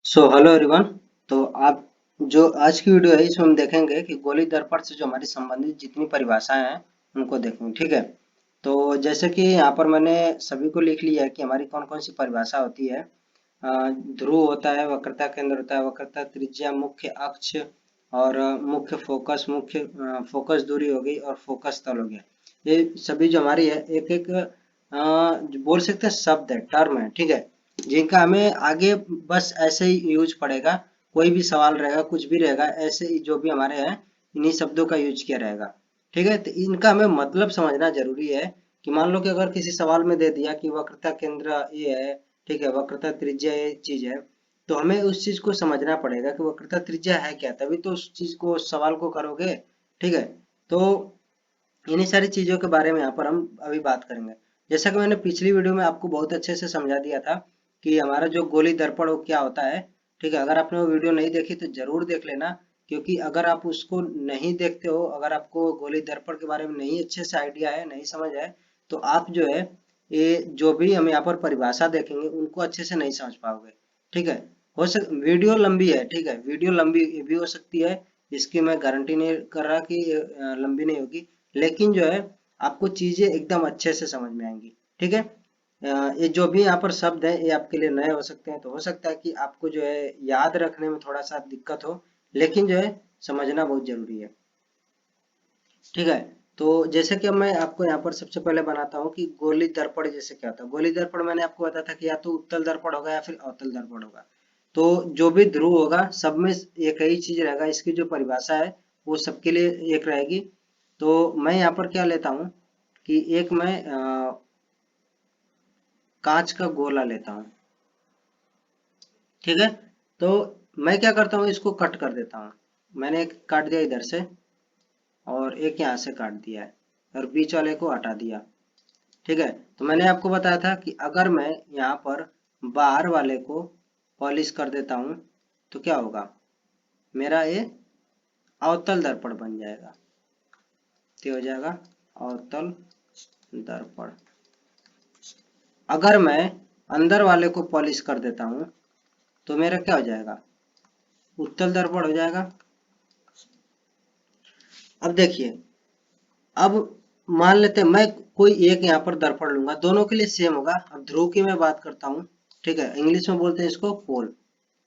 Hello everyone. तो आप जो आज की वीडियो है इसमें हम देखेंगे कि गोली दर्पण से जो हमारी संबंधित जितनी परिभाषाएं हैं उनको देखेंगे। ठीक है। तो जैसे कि यहाँ पर मैंने सभी को लिख लिया है कि हमारी कौन कौन सी परिभाषा होती है। ध्रुव होता है, वक्रता केंद्र होता है, वक्रता त्रिज्या, मुख्य अक्ष और मुख्य फोकस, मुख्य फोकस दूरी हो गई और फोकस तल हो गया। ये सभी जो हमारी है एक एक जो बोल सकते हैं शब्द है, टर्म है। ठीक है, जिनका हमें आगे बस ऐसे ही यूज पड़ेगा। कोई भी सवाल रहेगा, कुछ भी रहेगा, ऐसे ही जो भी हमारे हैं इन्हीं शब्दों का यूज किया रहेगा। ठीक है, तो इनका हमें मतलब समझना जरूरी है कि मान लो कि अगर किसी सवाल में दे दिया कि वक्रता केंद्र ये है, ठीक है, वक्रता त्रिज्या ये चीज है, तो हमें उस चीज को समझना पड़ेगा कि वक्रता त्रिज्या है क्या, तभी तो उस चीज को सवाल को करोगे। ठीक है, तो इन्हीं सारी चीजों के बारे में यहाँ पर हम अभी बात करेंगे। जैसा कि मैंने पिछली वीडियो में आपको बहुत अच्छे से समझा दिया था कि हमारा जो गोली दर्पण वो क्या होता है। ठीक है, अगर आपने वो वीडियो नहीं देखी तो जरूर देख लेना, क्योंकि अगर आप उसको नहीं देखते हो, अगर आपको गोली दर्पण के बारे में नहीं अच्छे से आइडिया है, नहीं समझ है, तो आप जो है ये जो भी हम यहाँ पर परिभाषा देखेंगे उनको अच्छे से नहीं समझ पाओगे। ठीक है, हो सक वीडियो लंबी है, ठीक है, वीडियो लंबी भी हो सकती है, इसकी मैं गारंटी नहीं कर रहा कि लंबी नहीं होगी, लेकिन जो है आपको चीजें एकदम अच्छे से समझ में आएंगी। ठीक है, ये जो भी यहाँ पर शब्द है ये आपके लिए नए हो सकते हैं, तो हो सकता है कि आपको जो है याद रखने में थोड़ा सा दिक्कत हो, लेकिन जो है समझना बहुत जरूरी है। ठीक है, तो जैसे कि अब मैं आपको यहाँ पर सबसे पहले बनाता हूँ कि गोली दर्पण जैसे क्या होता है। गोली दर्पण मैंने आपको बताया था कि या तो उत्तल दर्पण होगा या फिर अवतल दर्पण होगा। तो जो भी ध्रुव होगा सब में एक ही चीज रहेगा, इसकी जो परिभाषा है वो सबके लिए एक रहेगी। तो मैं यहाँ पर क्या लेता हूँ कि एक मैं कांच का गोला लेता हूँ। ठीक है, तो मैं क्या करता हूँ, इसको कट कर देता हूँ। मैंने एक काट दिया इधर से और एक यहाँ से काट दिया है और बीच वाले को हटा दिया। ठीक है, तो मैंने आपको बताया था कि अगर मैं यहाँ पर बाहर वाले को पॉलिश कर देता हूँ तो क्या होगा, मेरा ये अवतल दर्पण बन जाएगा। तो हो जाएगा अवतल दर्पण। अगर मैं अंदर वाले को पॉलिश कर देता हूँ तो मेरा क्या हो जाएगा, उत्तल दर्पण हो जाएगा। अब देखिए, अब मान लेते हैं मैं कोई एक यहाँ पर दर्पण लूंगा, दोनों के लिए सेम होगा। अब ध्रुव की मैं बात करता हूँ। ठीक है, इंग्लिश में बोलते हैं इसको पोल।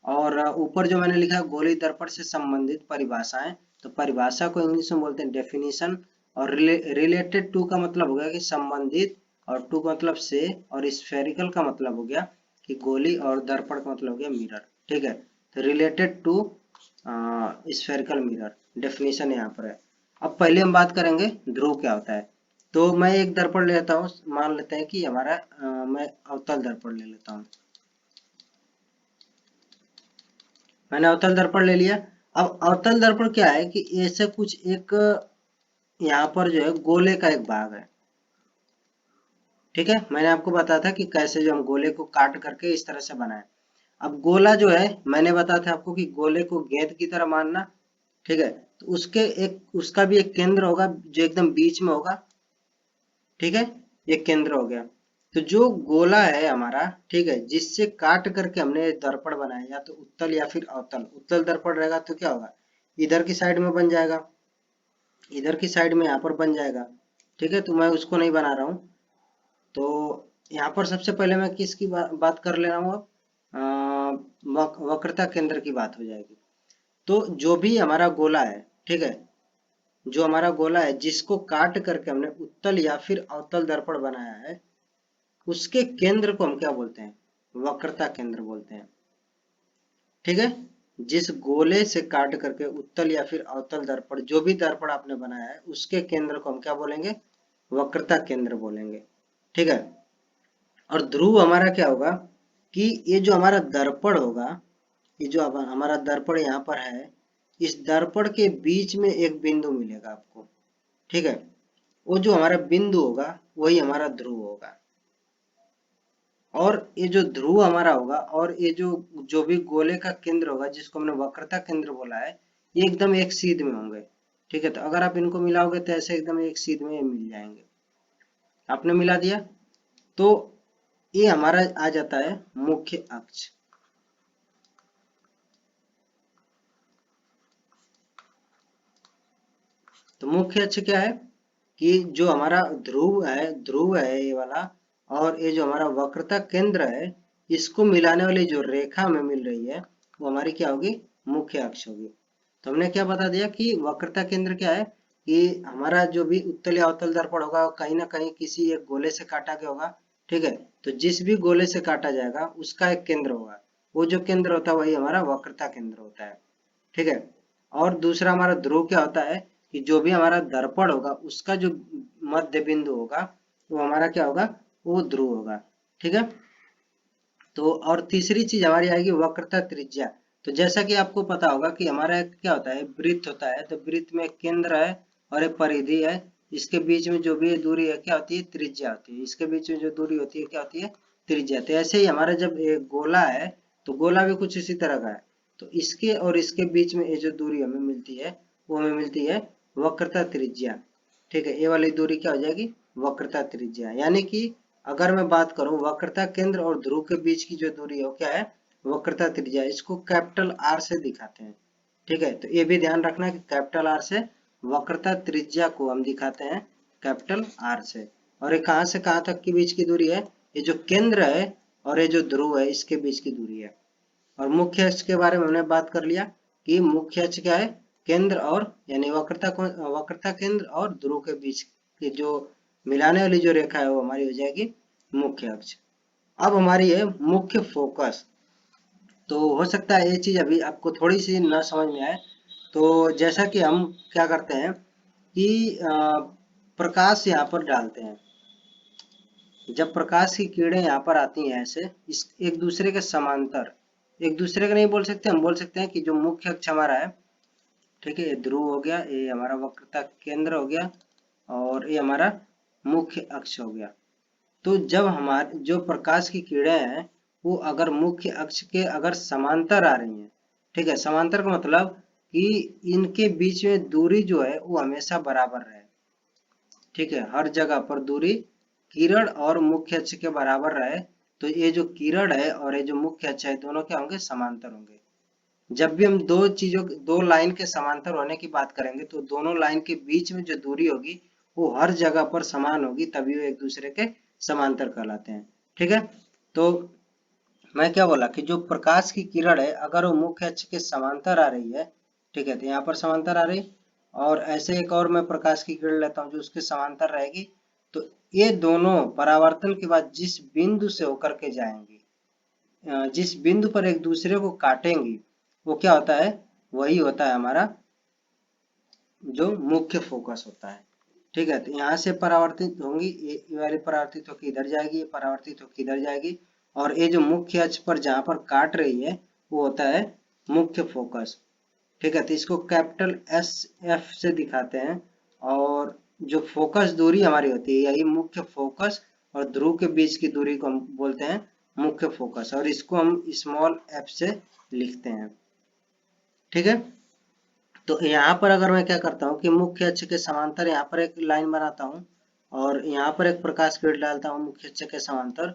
और ऊपर जो मैंने लिखा है गोली दर्पण से संबंधित परिभाषाएं, तो परिभाषा को इंग्लिश में बोलते हैं डेफिनेशन। और रिलेटेड टू का मतलब हो गया कि संबंधित, और टू का मतलब से, और स्फेरिकल का मतलब हो गया कि गोली, और दर्पण का मतलब हो गया मिरर। ठीक है, तो related to spherical mirror definition यहाँ पर है। अब पहले हम बात करेंगे ध्रुव क्या होता है। तो मैं एक दर्पण लेता हूँ, मान लेते हैं कि हमारा मैं अवतल दर्पण ले लेता हूँ। मैंने अवतल दर्पण ले लिया। अब अवतल दर्पण क्या है कि ऐसे कुछ एक यहाँ पर जो है गोले का एक भाग है। ठीक है, मैंने आपको बताया था कि कैसे जो हम गोले को काट करके इस तरह से बनाए। अब गोला जो है मैंने बताया था आपको कि गोले को गेंद की तरह मानना। ठीक है, तो उसके एक उसका भी एक केंद्र होगा जो एकदम बीच में होगा। ठीक है, ये केंद्र हो गया। तो जो गोला है हमारा, ठीक है, जिससे काट करके हमने दर्पण बनाया, या तो उत्तल या फिर अवतल। उत्तल दर्पण रहेगा तो क्या होगा, इधर की साइड में बन जाएगा, इधर की साइड में यहाँ पर बन जाएगा। ठीक है, तो मैं उसको नहीं बना रहा हूँ। तो यहाँ पर सबसे पहले मैं किसकी बात कर ले रहा हूँ अब, वक्रता केंद्र की बात हो जाएगी। तो जो भी हमारा गोला है, ठीक है, जो हमारा गोला है जिसको काट करके हमने उत्तल या फिर अवतल दर्पण बनाया है, उसके केंद्र को हम क्या बोलते हैं, वक्रता केंद्र बोलते हैं। ठीक है, जिस गोले से काट करके उत्तल या फिर अवतल दर्पण, जो भी दर्पण आपने बनाया है, उसके केंद्र को हम क्या बोलेंगे, वक्रता केंद्र बोलेंगे। ठीक है, और ध्रुव हमारा क्या होगा कि ये जो हमारा दर्पण होगा, ये जो हमारा दर्पण यहाँ पर है, इस दर्पण के बीच में एक बिंदु मिलेगा आपको। ठीक है, वो जो हमारा बिंदु होगा वही हमारा ध्रुव होगा। और ये जो ध्रुव हमारा होगा, और ये जो जो भी गोले का केंद्र होगा जिसको हमने वक्रता केंद्र बोला है, ये एकदम एक सीध में होंगे। ठीक है, तो अगर आप इनको मिलाओगे तो ऐसे एकदम एक सीध में मिल जाएंगे। आपने मिला दिया, तो ये हमारा आ जाता है मुख्य अक्ष। तो मुख्य अक्ष क्या है कि जो हमारा ध्रुव है ये वाला, और ये जो हमारा वक्रता केंद्र है, इसको मिलाने वाली जो रेखा हमें मिल रही है वो हमारी क्या होगी, मुख्य अक्ष होगी। तो हमने क्या बता दिया कि वक्रता केंद्र क्या है कि हमारा जो भी उत्तल या अवतल दर्पण होगा कहीं ना कहीं किसी एक गोले से काटा गया होगा, ठीक है। तो जिस भी गोले से काटा जाएगा उसका एक केंद्र होगा, वो जो केंद्र होता है वही हमारा वक्रता केंद्र होता है, ठीक है। और दूसरा हमारा ध्रुव क्या होता है कि जो भी हमारा दर्पण होगा उसका जो मध्य बिंदु होगा वो हमारा क्या होगा, वो ध्रुव होगा, ठीक है। तो और तीसरी चीज हमारी आएगी वक्रता त्रिज्या। तो जैसा कि आपको पता होगा कि हमारा एक क्या होता है, वृत्त होता है। तो वृत्त में एक केंद्र है और एक परिधि है, इसके बीच में जो भी दूरी है क्या होती है, त्रिज्या होती है। इसके बीच में जो दूरी होती है क्या होती है, त्रिज्या। तो ऐसे ही हमारा जब एक गोला है तो गोला भी कुछ इसी तरह का है। तो इसके और इसके बीच में ये जो दूरी हमें मिलती है वो हमें मिलती है वक्रता त्रिज्या, ठीक है। ये वाली दूरी क्या हो जाएगी, वक्रता त्रिज्या। यानी कि अगर मैं बात करूं वक्रता केंद्र और ध्रुव के बीच की जो दूरी है वो क्या है, वक्रता त्रिज्या। इसको कैपिटल आर से दिखाते हैं, ठीक है। तो ये भी ध्यान रखना कि कैपिटल आर से वक्रता त्रिज्या को हम दिखाते हैं कैपिटल आर से। और ये कहां से कहां तक के बीच की दूरी है, ये जो केंद्र है और ये जो ध्रुव है इसके बीच की दूरी है। और मुख्य अक्ष के बारे में हमने बात कर लिया कि मुख्य अक्ष क्या है, केंद्र और यानी वक्रता केंद्र और ध्रुव के बीच की जो मिलाने वाली जो रेखा है वो हमारी हो जाएगी मुख्य अक्ष। अब हमारी है मुख्य फोकस। तो हो सकता है ये चीज अभी आपको थोड़ी सी न समझ में आए। तो जैसा कि हम क्या करते हैं कि प्रकाश यहाँ पर डालते हैं। जब प्रकाश की किरणें यहाँ पर आती हैं ऐसे इस एक दूसरे के समांतर, एक दूसरे का नहीं बोल सकते, हम बोल सकते हैं कि जो मुख्य अक्ष हमारा है, ठीक है, ये ध्रुव हो गया, ये हमारा वक्रता केंद्र हो गया और ये हमारा मुख्य अक्ष हो गया। तो जब हमारे जो प्रकाश की किरणें हैं वो अगर मुख्य अक्ष के अगर समांतर आ रही हैं, ठीक है, समांतर का मतलब कि इनके बीच में दूरी जो है वो हमेशा बराबर रहे, ठीक है। हर जगह पर दूरी किरण और मुख्य अक्ष के बराबर रहे। तो ये जो किरण है और ये जो मुख्य अक्ष है दोनों क्या होंगे, समांतर होंगे। जब भी हम दो लाइन के समांतर होने की बात करेंगे तो दोनों लाइन के बीच में जो दूरी होगी वो हर जगह पर समान होगी, तभी वो एक दूसरे के समांतर कहलाते हैं, ठीक है। तो मैं क्या बोला कि जो प्रकाश की किरण है अगर वो मुख्य अक्ष के समांतर आ रही है, ठीक है, तो यहाँ पर समांतर आ रही, और ऐसे एक और मैं प्रकाश की किरण लेता हूँ जो उसके समांतर रहेगी। तो ये दोनों परावर्तन के बाद जिस बिंदु से होकर के जाएंगी, जिस बिंदु पर एक दूसरे को काटेंगी वो क्या होता है, वही होता है हमारा जो मुख्य फोकस होता है, ठीक है। तो यहाँ से परावर्तित होंगी, ये वाली परावर्तित होकर इधर जाएगी, ये परावर्तित होकर इधर जाएगी, और ये जो मुख्य अक्ष पर जहां पर काट रही है वो होता है मुख्य फोकस, ठीक है। तो इसको कैपिटल एस एफ से दिखाते हैं। और जो फोकस दूरी हमारी होती है यही मुख्य फोकस और ध्रुव के बीच की दूरी को हम बोलते हैं मुख्य फोकस, और इसको हम स्मॉल एफ से लिखते हैं, ठीक है। तो यहाँ पर अगर मैं क्या करता हूँ कि मुख्य अक्ष के समांतर यहाँ पर एक लाइन बनाता हूँ और यहाँ पर एक प्रकाश किरण डालता हूँ मुख्य अक्ष के समांतर,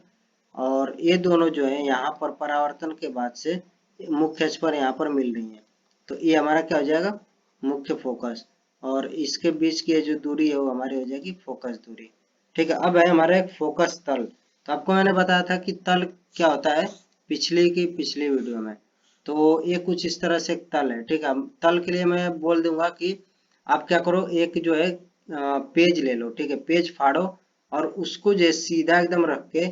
और ये दोनों जो है यहाँ पर परावर्तन के बाद से मुख्य अक्ष पर यहाँ पर मिल रही है। तो ये हमारा क्या हो जाएगा, मुख्य फोकस, और इसके बीच की जो दूरी है वो हमारी हो जाएगी फोकस दूरी, ठीक है। अब है हमारा एक फोकस तल। तो आपको मैंने बताया था कि तल क्या होता है पिछली वीडियो में। तो ये कुछ इस तरह से एक तल है, ठीक है। तल के लिए मैं बोल दूंगा कि आप क्या करो, एक जो है पेज ले लो, ठीक है, पेज फाड़ो और उसको जो है सीधा एकदम रख के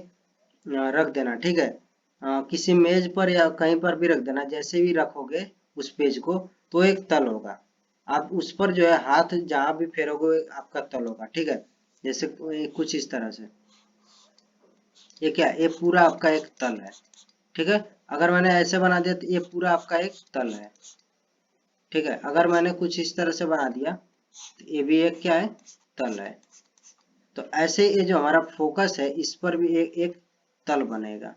रख देना, ठीक है। किसी मेज पर या कहीं पर भी रख देना, जैसे भी रखोगे उस पेज को तो एक तल होगा। आप उस पर जो है हाथ जहां भी फेरोगे आपका तल होगा, ठीक है। जैसे कुछ इस तरह से, ये क्या है, ये पूरा आपका एक तल है, ठीक है। अगर मैंने ऐसे बना दिया तो ये पूरा आपका एक तल है, ठीक है। अगर मैंने कुछ इस तरह से बना दिया तो ये भी एक क्या है, तल है। तो ऐसे ये जो हमारा फोकस है इस पर भी एक तल बनेगा,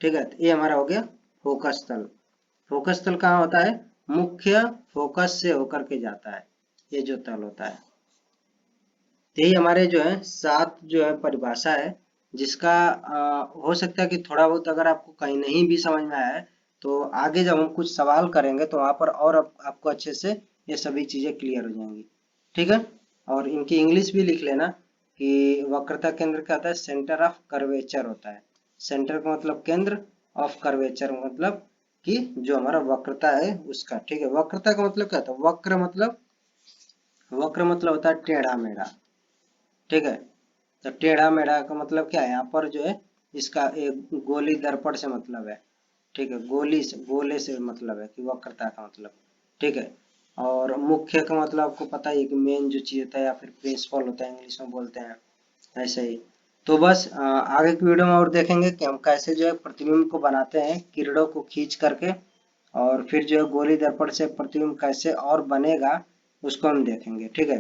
ठीक है। तो ये हमारा हो गया फोकस तल। फोकस तल कहाँ होता है, मुख्य फोकस से होकर के जाता है, ये जो तल होता है। यही हमारे जो है 7 जो है परिभाषा है जिसका हो सकता है कि थोड़ा बहुत अगर आपको कहीं नहीं भी समझ में आया है तो आगे जब हम कुछ सवाल करेंगे तो वहां पर और आपको अच्छे से ये सभी चीजें क्लियर हो जाएंगी, ठीक है। और इनकी इंग्लिश भी लिख लेना कि वक्रता केंद्र क्या होता है, सेंटर ऑफ कर्वेचर होता है। सेंटर का मतलब केंद्र, ऑफ कर्वेचर मतलब कि जो हमारा वक्रता है उसका, ठीक है। वक्रता का मतलब क्या होता है, वक्र मतलब होता है टेढ़ा मेढ़ा, ठीक है। तो टेढ़ा मेढ़ा का मतलब क्या है, यहाँ पर जो है इसका एक गोली दर्पण से मतलब है, ठीक है। गोले से मतलब है कि वक्रता का मतलब, ठीक है। और मुख्य का मतलब आपको पता ही है कि मेन जो चीज होता है या फिर प्रिंसिपल होता है, इंग्लिश में बोलते हैं, ऐसे ही। तो बस आगे की वीडियो में और देखेंगे कि हम कैसे जो है प्रतिबिंब को बनाते हैं किरणों को खींच करके, और फिर जो है गोली दर्पण से प्रतिबिंब कैसे और बनेगा उसको हम देखेंगे, ठीक है।